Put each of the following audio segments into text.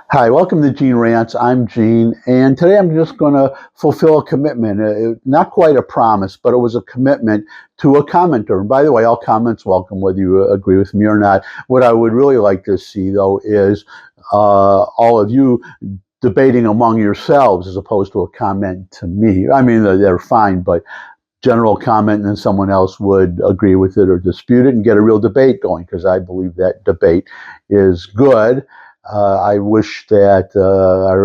Hi, welcome to Gene Rants. I'm Gene, and today I'm just going to fulfill a commitment. Not quite a promise, but it was a commitment to a commenter. And by the way, all comments welcome, whether you agree with me or not. What I would really like to see, though, is all of you debating among yourselves as opposed to a comment to me. I mean, they're fine, but general comment and then someone else would agree with it or dispute it and get a real debate going, because I believe that debate is good. I wish that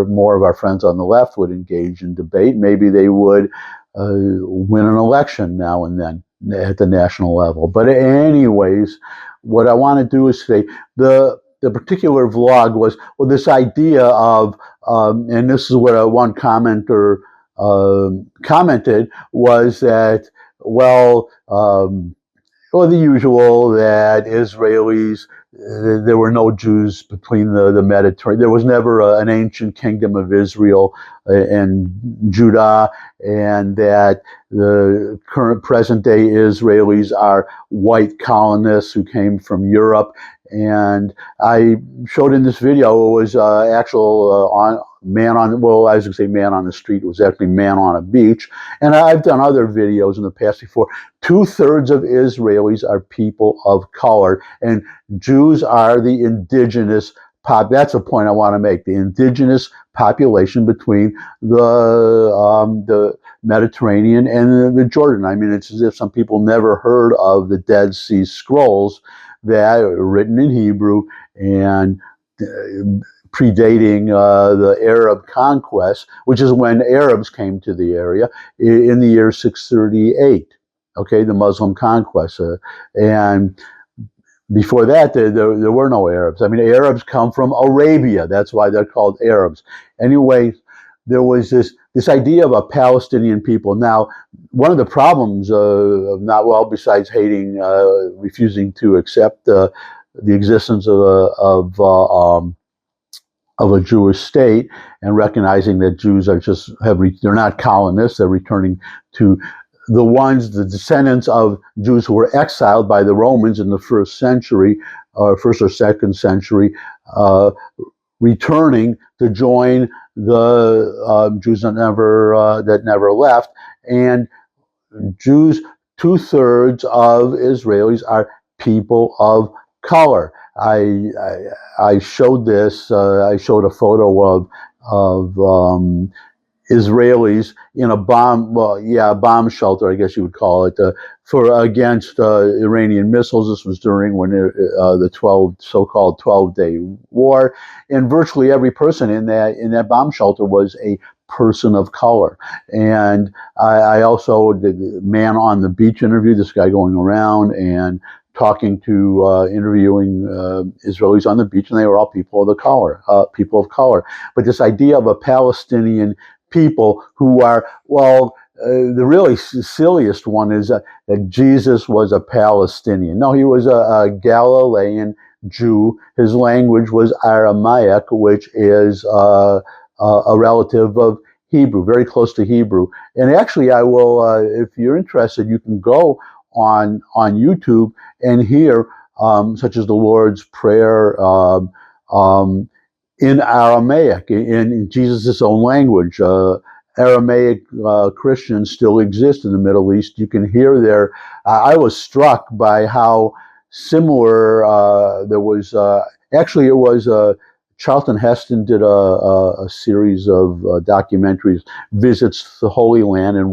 more of our friends on the left would engage in debate. Maybe they would win an election now and then at the national level. But anyways, what I want to do is say the particular vlog was, well, this idea of, and this is what one commenter commented, was that, well, the usual, that Israelis, there were no Jews between the Mediterranean. There was never an ancient kingdom of Israel and Judah, and that the current present day Israelis are white colonists who came from Europe. And I showed in this video, it was actual man on the street. It was actually man on a beach. And I've done other videos in the past before. 2/3 of Israelis are people of color, and Jews are the indigenous that's a point I want to make. The indigenous population between the Mediterranean and the Jordan. I mean, it's as if some people never heard of the Dead Sea Scrolls that are written in Hebrew and predating the Arab conquest, which is when Arabs came to the area in the year 638. Okay, the Muslim conquest, and before that, there were no Arabs. I mean, Arabs come from Arabia. That's why they're called Arabs. Anyway, there was this idea of a Palestinian people. Now, one of the problems besides hating, refusing to accept the existence of a Jewish state and recognizing that Jews are they're not colonists. They're returning to the descendants of Jews who were exiled by the Romans in the first century, first or second century, returning to join the Jews that never left. And Jews, 2/3 of Israelis are people of color. I showed this. I showed a photo of Israelis in a bomb shelter, I guess you would call it, against Iranian missiles. This was during the so-called 12-day war, and virtually every person in that bomb shelter was a person of color. And I also did the man on the beach interview. This guy going around and talking to interviewing Israelis on the beach, and they were all people of color. But this idea of a Palestinian people who are, the really silliest one is that Jesus was a Palestinian. No, he was a Galilean Jew. His language was Aramaic, which is a relative of Hebrew, very close to Hebrew. And actually, I will, if you're interested, you can go on YouTube and hear, such as the Lord's Prayer, in Aramaic, in Jesus' own language. Aramaic Christians still exist in the Middle East. You can hear there. I was struck by how similar there was. Actually, it was Charlton Heston did a series of documentaries, visits the Holy Land, and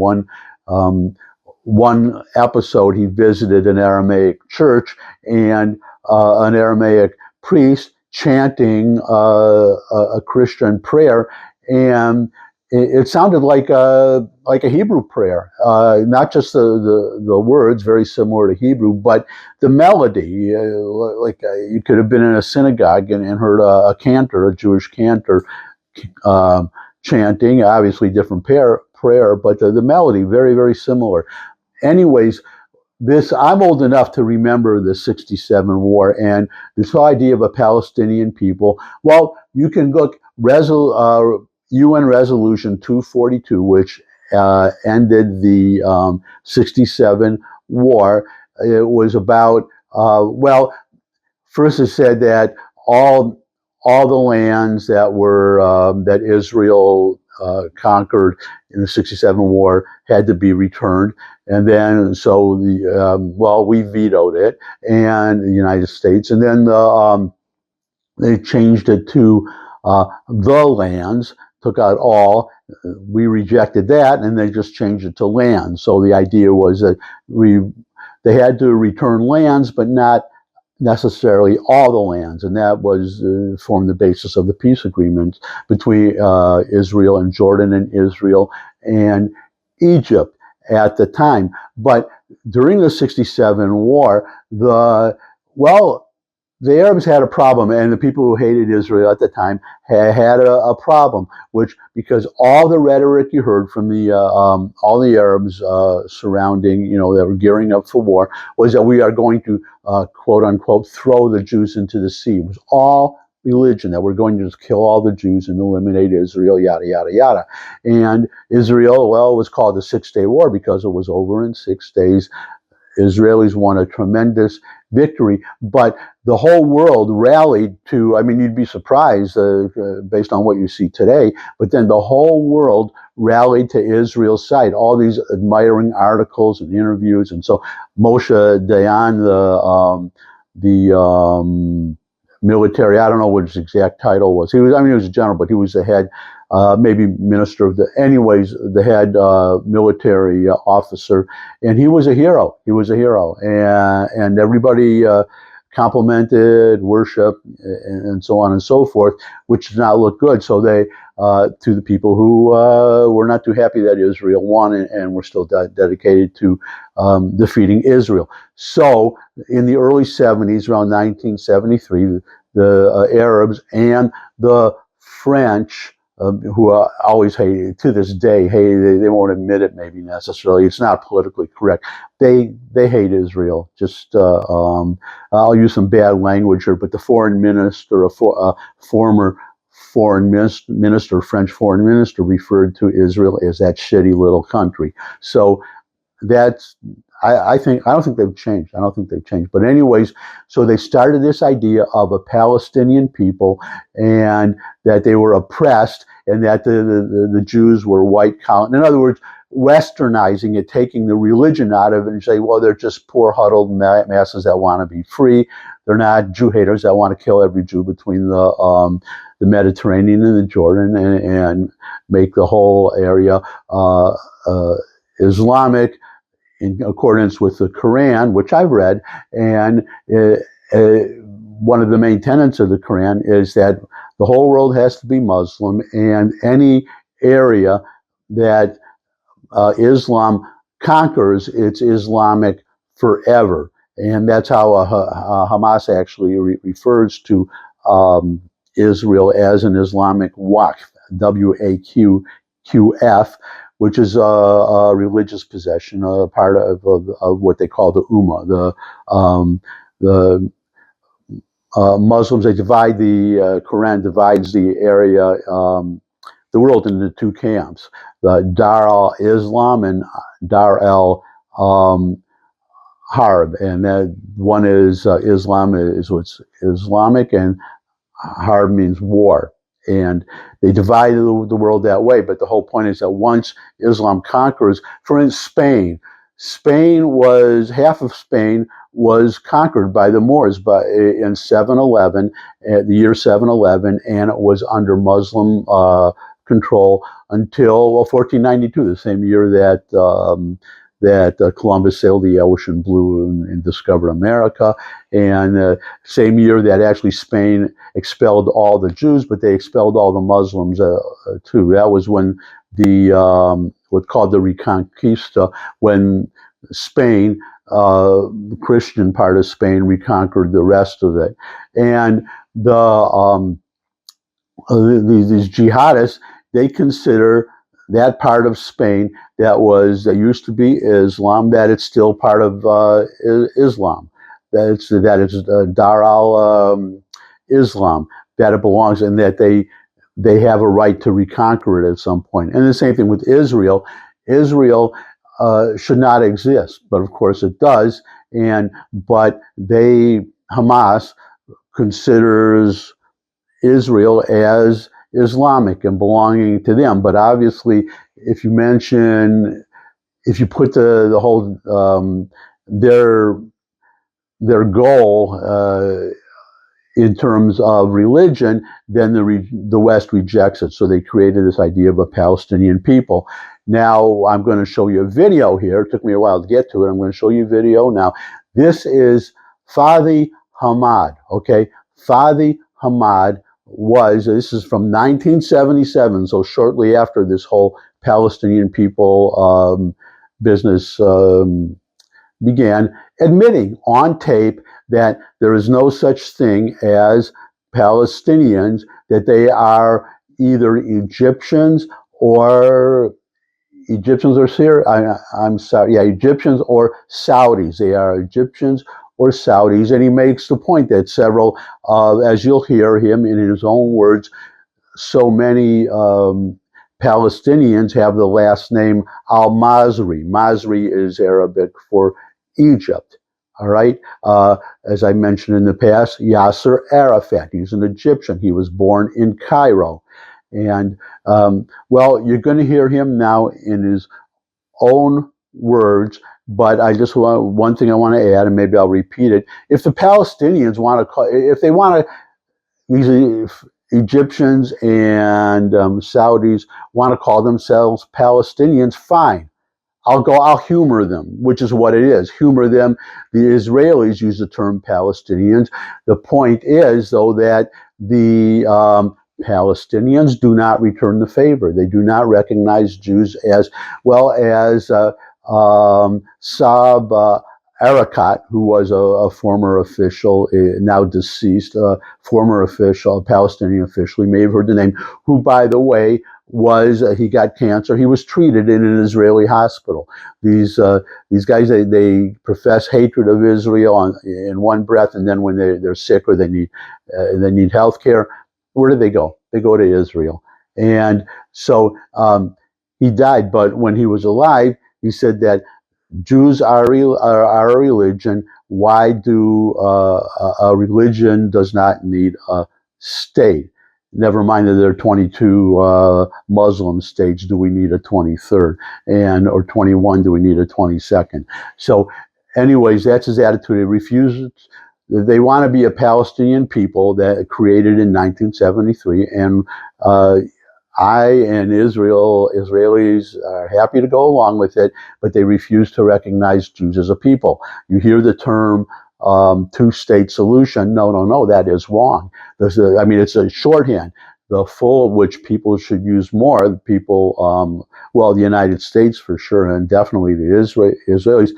one episode he visited an Aramaic church and an Aramaic priest chanting a Christian prayer, and it sounded like a Hebrew prayer, not just the words, very similar to Hebrew, but the melody. You could have been in a synagogue and heard a Jewish cantor, chanting, obviously different prayer, but the melody very, very similar. Anyways, I'm old enough to remember the 67 war and this whole idea of a Palestinian people. Well, you can look UN Resolution 242, which ended the 67 war. It was about, first it said that all all the lands that were that Israel conquered in the '67 war had to be returned. And then, so well, we vetoed it, and the United States, and then they changed it to the lands, took out all. We rejected that, and they just changed it to land. So the idea was that they had to return lands, but not necessarily all the lands, and that was formed the basis of the peace agreement between Israel and Jordan, and Israel and Egypt at the time. But during the '67 war, well, the Arabs had a problem, and the people who hated Israel at the time had a problem, which, because all the rhetoric you heard from all the Arabs surrounding, that were gearing up for war, was that we are going to quote unquote throw the Jews into the sea. It was all religion, that we're going to just kill all the Jews and eliminate Israel, yada yada yada. And Israel, well, it was called the 6-Day War because it was over in 6 days. Israelis won a tremendous victory, but the whole world rallied to, I mean, you'd be surprised based on what you see today, but then the whole world rallied to Israel's side, all these admiring articles and interviews. And so Moshe Dayan, the military, I don't know what his exact title was. He was a general, but he was the head, maybe minister of the head military officer, and he was a hero. He was a hero, and everybody complimented, worshiped, and so on and so forth, which did not look good. So they, to the people who were not too happy that Israel won, and were still dedicated to defeating Israel. So in the early '70s, around 1973, the Arabs and the French, who always hate, to this day, they won't admit it maybe necessarily, it's not politically correct, they hate Israel. Just I'll use some bad language here, but the foreign minister, former foreign minister, French foreign minister, referred to Israel as that shitty little country. So that's, I don't think they've changed. I don't think they've changed. But anyways, so they started this idea of a Palestinian people, and that they were oppressed, and that the Jews were white collar. In other words, westernizing it, taking the religion out of it, and say, well, they're just poor huddled masses that want to be free. They're not Jew haters that want to kill every Jew between the Mediterranean and the Jordan, and make the whole area Islamic, in accordance with the Quran, which I've read. And one of the main tenets of the Quran is that the whole world has to be Muslim, and any area that Islam conquers, it's Islamic forever. And that's how Hamas actually refers to Israel as an Islamic Waqf, WAQF, which is a religious possession, a part of what they call the Ummah. The Muslims, they divide the Quran divides the area, the world, into two camps: the Dar al-Islam and Dar al-Harb. And that one is Islam is what's Islamic, and Harb means war. And they divide the world that way. But the whole point is that once Islam conquers, for instance, half of Spain was conquered by the Moors in 711, the year 711, and it was under Muslim control until 1492, the same year that Columbus sailed the ocean blue and discovered America, and same year that actually Spain expelled all the Jews, but they expelled all the Muslims too. That was when the what's called the Reconquista, when Spain, the Christian part of Spain, reconquered the rest of it. And these jihadists, they consider that part of Spain that used to be Islam, that it's still part of Islam, that it's Dar al-Islam, that it belongs, and that they have a right to reconquer it at some point. And the same thing with Israel. Israel should not exist, but of course it does. But Hamas considers Israel as Islamic and belonging to them. But obviously, if you put the whole their goal in terms of religion, then the West rejects it. So they created this idea of a Palestinian people. Now I'm going to show you a video here. It took me a while to get to it. I'm going to show you a video now. This is Fadi Hamad. Okay, Fadi Hamad this is from 1977, so shortly after this whole Palestinian people business began, admitting on tape that there is no such thing as Palestinians, that they are either Egyptians or Egyptians or Saudis. They are Egyptians or Saudis, and he makes the point that several, as you'll hear him in his own words, so many Palestinians have the last name al-Masri. Masri is Arabic for Egypt. All right. As I mentioned in the past, Yasser Arafat. He's an Egyptian. He was born in Cairo. And, well, you're going to hear him now in his own words, but one thing I want to add, and maybe I'll repeat it. If the Palestinians if they want to, these Egyptians and Saudis want to call themselves Palestinians, fine. I'll humor them, which is what it is. Humor them. The Israelis use the term Palestinians. The point is, though, that the Palestinians do not return the favor. They do not recognize Jews as well as Saab Erekat, who was a former official, now deceased, former official, a Palestinian official. You may have heard the name, who, by the way, he got cancer. He was treated in an Israeli hospital. These guys, they profess hatred of Israel in one breath, and then when they're sick or they need health care, where do they go? They go to Israel. And so he died, but when he was alive, he said that Jews are a religion. Why do a religion does not need a state? Never mind that there are 22 Muslim states. Do we need a 23rd? Or 21? Do we need a 22nd? So, anyways, that's his attitude. He refuses. They want to be a Palestinian people that created in 1973, and Israelis are happy to go along with it, but they refuse to recognize Jews as a people. You hear the term two-state solution. No, that is wrong. It's a shorthand. The full, which people should use more, the United States for sure, and definitely the Israelis,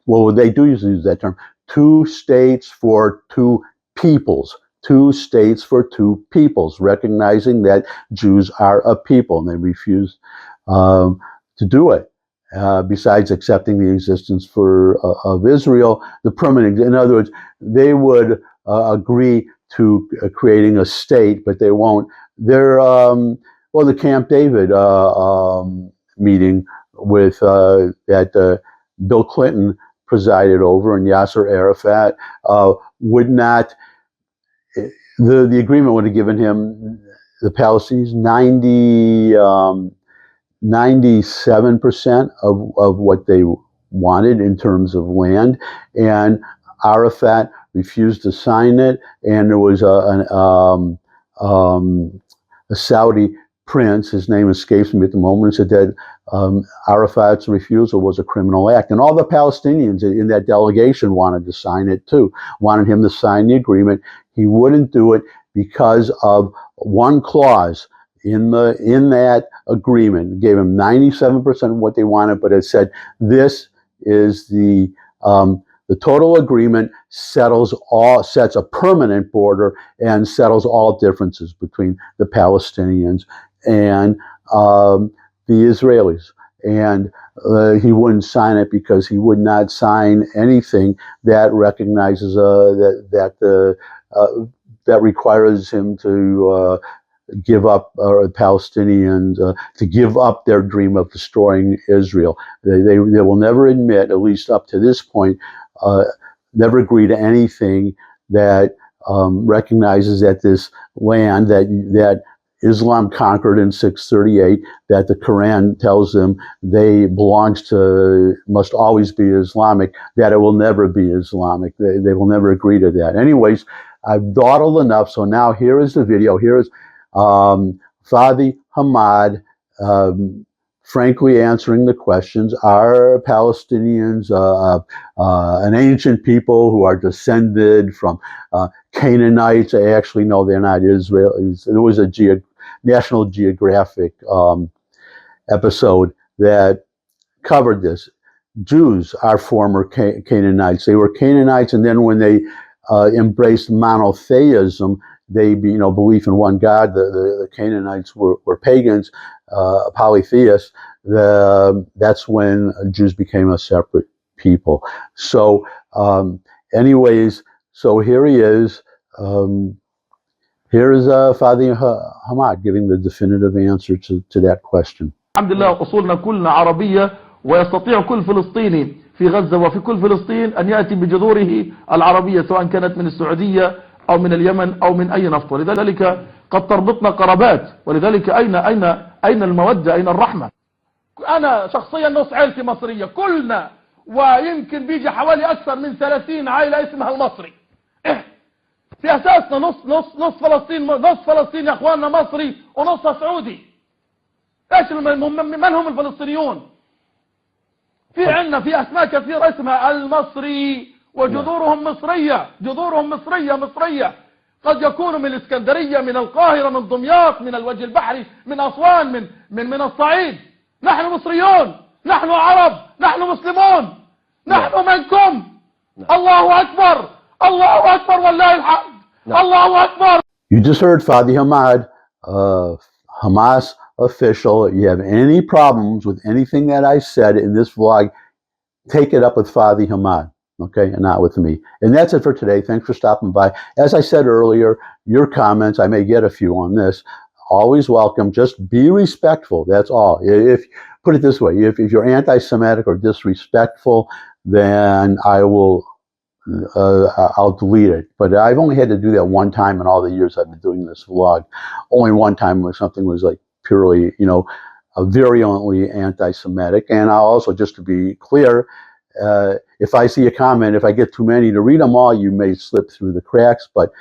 well, they do use that term. Two states for two peoples. Two states for two peoples, recognizing that Jews are a people, and they refuse to do it. Besides accepting the existence of Israel, the permanent. In other words, they would agree to creating a state, but they won't. The Camp David meeting with that Bill Clinton presided over, and Yasser Arafat would not. The agreement would have given him, the Palestinians, 97% of what they wanted in terms of land, and Arafat refused to sign it, and there was a Saudi prince, his name escapes me at the moment, said that Arafat's refusal was a criminal act. And all the Palestinians in that delegation wanted to sign it too, wanted him to sign the agreement. He wouldn't do it because of one clause in that agreement. It gave him 97% of what they wanted, but it said this is the total agreement sets a permanent border and settles all differences between the Palestinians and the Israelis. And he wouldn't sign it because he would not sign anything that recognizes that requires him to give up Palestinians to give up their dream of destroying Israel. They will never admit, at least up to this point, never agree to anything that recognizes that this land that Islam conquered in 638, that the Quran tells them must always be Islamic, that it will never be Islamic. They will never agree to that. Anyways, I've dawdled enough, so now here is the video. Here is Fadi Hamad frankly answering the questions. Are Palestinians an ancient people who are descended from Canaanites? Actually, no, they're not Israelis. There was a National Geographic episode that covered this. Jews are former Canaanites. They were Canaanites, and then when they embraced monotheism, they belief in one God. The Canaanites were pagans, polytheists. That's when Jews became a separate people. So, anyways, so here he is. Here is Fadi Hamad giving the definitive answer to that question. الحمد لله أصولنا كلنا عربية، ويستطيع كل فلسطيني في غزة وفي كل فلسطين أن يأتي بجذوره العربية، سواء كانت من السعودية أو من اليمن أو من أي نفط، ولذلك قد تربطنا قرابات، ولذلك أين المودة، أين الرحمة؟ أنا شخصيا نص عائلتي مصرية كلنا، ويمكن بيجي حوالي أكثر من 30 عائلة اسمها المصري. في أساسنا نص فلسطين يا أخواننا مصري ونصها سعودي. إيش من هم الفلسطينيون؟ عندنا في أسماء كثيرة اسمها المصري، وجذورهم مصرية، جذورهم مصرية. قد يكونوا من الإسكندرية، من القاهرة، من دمياط، من الوجه البحري، من أسوان، من الصعيد. نحن مصريون، نحن عرب، نحن مسلمون، نحن منكم. الله أكبر، الله أكبر والله الحمد، الله أكبر. You just heard Fadi Hamad, Hamas official. If you have any problems with anything that I said in this vlog, take it up with Fadi Hamad, okay, and not with me. And that's it for today. Thanks for stopping by. As I said earlier, your comments, I may get a few on this, always welcome. Just be respectful, that's all. If put it this way, if you're anti-Semitic or disrespectful, then I'll delete it. But I've only had to do that one time in all the years I've been doing this vlog. Only one time when something was like purely, virulently anti-Semitic. And I'll also, just to be clear, if I see a comment, if I get too many to read them all, you may slip through the cracks. But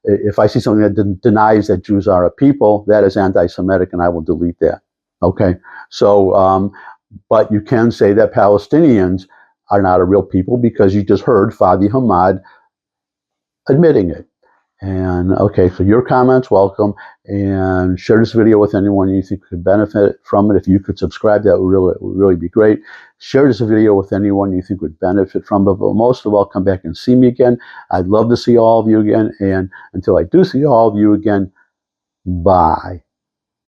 if I see something that denies that Jews are a people, that is anti-Semitic, and I will delete that. Okay? So, but you can say that Palestinians are not a real people, because you just heard Fadi Hamad admitting it. And okay, so your comments, welcome, and share this video with anyone you think could benefit from it. If you could subscribe, that would really be great. Share this video with anyone you think would benefit from it, but most of all, come back and see me again. I'd love to see all of you again, and until I do see all of you again, bye.